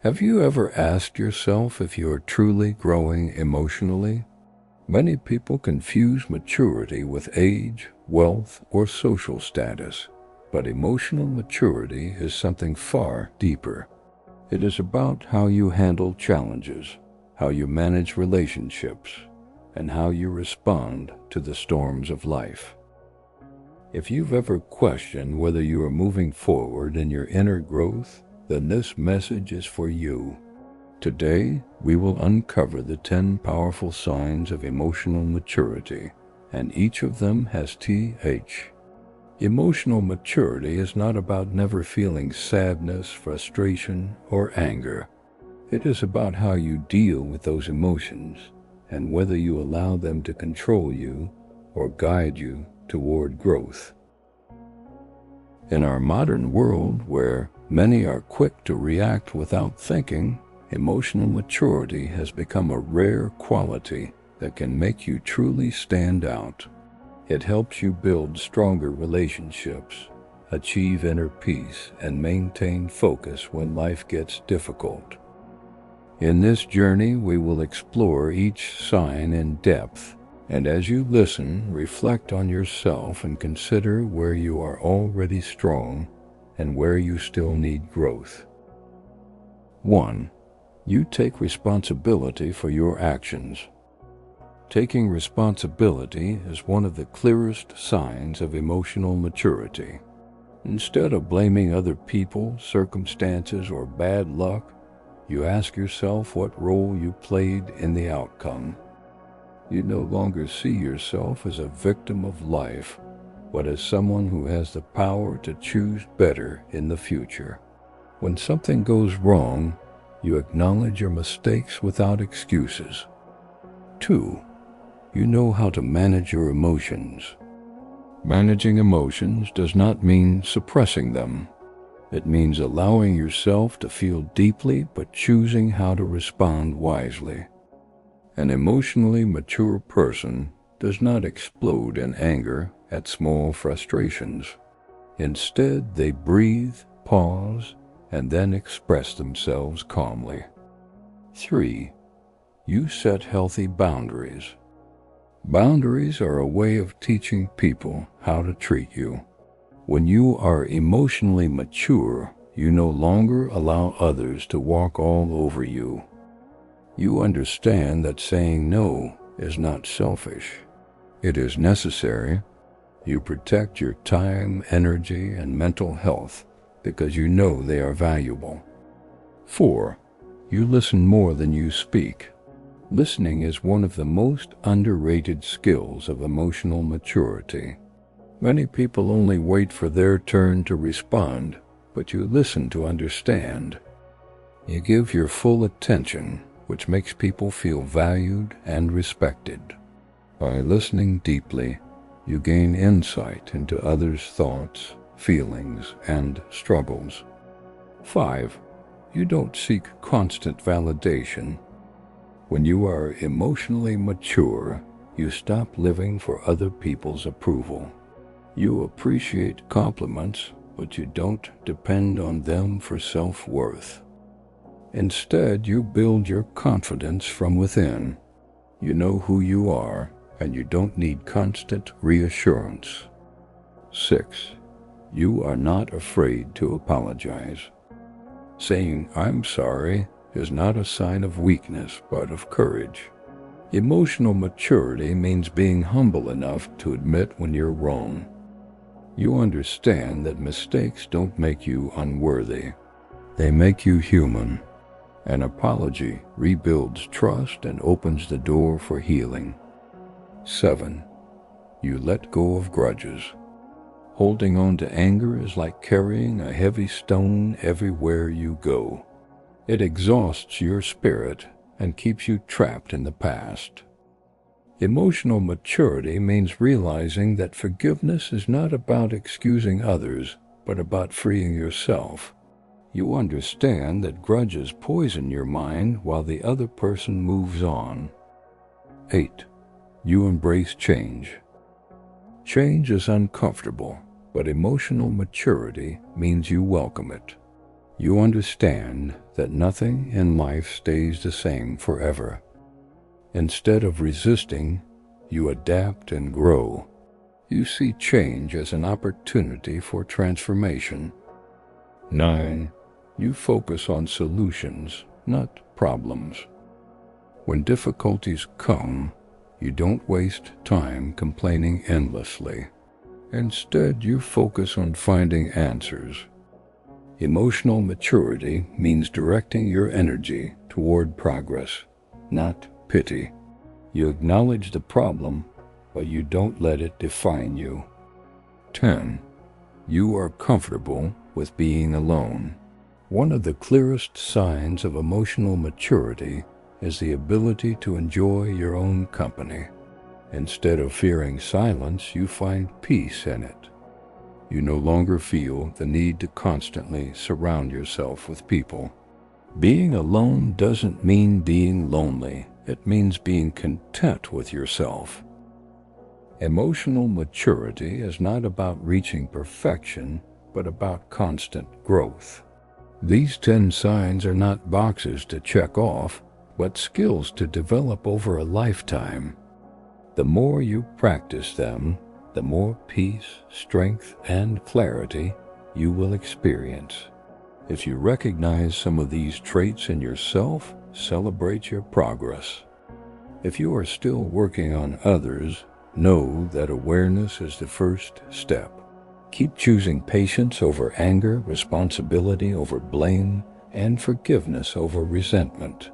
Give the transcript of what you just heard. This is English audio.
Have you ever asked yourself if you are truly growing emotionally? Many people confuse maturity with age, wealth, or social status, but emotional maturity is something far deeper. It is about how you handle challenges, how you manage relationships, and how you respond to the storms of life. If you've ever questioned whether you are moving forward in your inner growth, then this message is for you. Today, we will uncover the 10 powerful signs of emotional maturity, and each of them has TH. Emotional maturity is not about never feeling sadness, frustration, or anger. It is about how you deal with those emotions and whether you allow them to control you or guide you toward growth. In our modern world, where many are quick to react without thinking, emotional maturity has become a rare quality that can make you truly stand out. It helps you build stronger relationships, achieve inner peace, and maintain focus when life gets difficult. In this journey, we will explore each sign in depth, and as you listen, reflect on yourself and consider where you are already strong and where you still need growth. 1. You take responsibility for your actions. Taking responsibility is one of the clearest signs of emotional maturity. Instead of blaming other people, circumstances, or bad luck, you ask yourself what role you played in the outcome. You no longer see yourself as a victim of life, but as someone who has the power to choose better in the future. When something goes wrong, you acknowledge your mistakes without excuses. 2. You know how to manage your emotions. Managing emotions does not mean suppressing them. It means allowing yourself to feel deeply but choosing how to respond wisely. An emotionally mature person does not explode in anger at small frustrations. Instead, they breathe, pause, and then express themselves calmly. 3. You set healthy boundaries. Boundaries are a way of teaching people how to treat you. When you are emotionally mature, you no longer allow others to walk all over you. You understand that saying no is not selfish. It is necessary. You protect your time, energy, and mental health because you know they are valuable. 4. You listen more than you speak. Listening is one of the most underrated skills of emotional maturity. Many people only wait for their turn to respond, but you listen to understand. You give your full attention, which makes people feel valued and respected. By listening deeply, you gain insight into others' thoughts, feelings, and struggles. 5. You don't seek constant validation. When you are emotionally mature, you stop living for other people's approval. You appreciate compliments, but you don't depend on them for self-worth. Instead, you build your confidence from within. You know who you are, and you don't need constant reassurance. 6. You are not afraid to apologize. Saying, "I'm sorry," is not a sign of weakness, but of courage. Emotional maturity means being humble enough to admit when you're wrong. You understand that mistakes don't make you unworthy. They make you human. An apology rebuilds trust and opens the door for healing. 7. You let go of grudges. Holding on to anger is like carrying a heavy stone everywhere you go. It exhausts your spirit and keeps you trapped in the past. Emotional maturity means realizing that forgiveness is not about excusing others, but about freeing yourself. You understand that grudges poison your mind while the other person moves on. 8. You embrace change. Change is uncomfortable, but emotional maturity means you welcome it. You understand that nothing in life stays the same forever. Instead of resisting, you adapt and grow. You see change as an opportunity for transformation. 9. You focus on solutions, not problems. When difficulties come, you don't waste time complaining endlessly. Instead, you focus on finding answers. Emotional maturity means directing your energy toward progress, not pity. You acknowledge the problem, but you don't let it define you. 10. You are comfortable with being alone. One of the clearest signs of emotional maturity is the ability to enjoy your own company. Instead of fearing silence, you find peace in it. You no longer feel the need to constantly surround yourself with people. Being alone doesn't mean being lonely. It means being content with yourself. Emotional maturity is not about reaching perfection, but about constant growth. These 10 signs are not boxes to check off, but skills to develop over a lifetime. The more you practice them, the more peace, strength, and clarity you will experience. If you recognize some of these traits in yourself, celebrate your progress. If you are still working on others, know that awareness is the first step. Keep choosing patience over anger, responsibility over blame, and forgiveness over resentment.